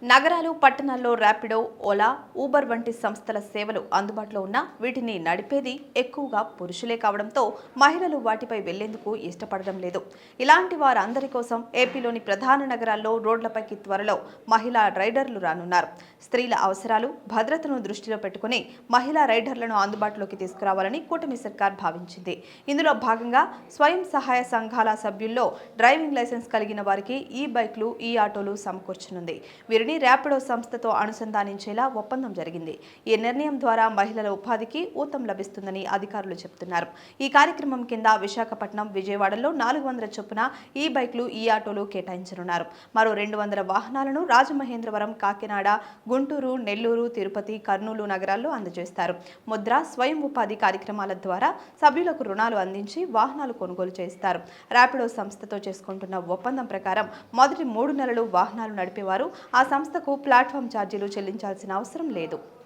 నగరాలు, పట్టణాల్లో ర్యాపిడో, ఓలా, ఊబర్ వంటి సంస్థల సేవలు అందుబాటులో ఉన్నా వీటిని నడిపేది ఎక్కువగా పురుషులే కావడంతో మహిళలు వాటిపై వెళ్లేందుకు ఇష్టపడడం లేదు. ఇలాంటి వారందరి కోసం ఏపీలోని ప్రధాన నగరాల్లో రోడ్లపైకి త్వరలో మహిళా రైడర్లు రానున్నారు. స్త్రీల అవసరాలు, భద్రతను దృష్టిలో పెట్టుకుని మహిళా రైడర్లను అందుబాటులోకి తీసుకురావాలని కూటమి సర్కార్ భావించింది. ఇందులో భాగంగా స్వయం సహాయ సంఘాల సభ్యుల్లో డ్రైవింగ్ లైసెన్స్ కలిగిన వారికి ఈ బైక్లు, ఈ ఆటోలు సమకూర్చనుంది. వీరిని ర్యాపిడో సంస్థతో అనుసంధానించేలా ఒప్పందం జరిగింది. ఈ నిర్ణయం ద్వారా మహిళల ఉపాధికి ఊతం లభిస్తుందని అధికారులు చెబుతున్నారు. ఈ కార్యక్రమం కింద విశాఖపట్నం, విజయవాడలో 400 చొప్పున ఈ బైక్లు, ఈ ఆటోలు కేటాయించనున్నారు. మరో 200 వాహనాలను రాజమహేంద్రవరం, కాకినాడ, గుంటూరు, నెల్లూరు, తిరుపతి, కర్నూలు నగరాల్లో అందజేస్తారు. ముద్ర, స్వయం ఉపాధి కార్యక్రమాల ద్వారా సభ్యులకు రుణాలు అందించి వాహనాలు కొనుగోలు చేస్తారు. ర్యాపిడో సంస్థతో చేసుకుంటున్న ఒప్పందం ప్రకారం మొదటి 3 నెలలు వాహనాలు నడిపేవారు ఆ సంస్థకు ప్లాట్ఫామ్ ఛార్జీలు చెల్లించాల్సిన అవసరం లేదు.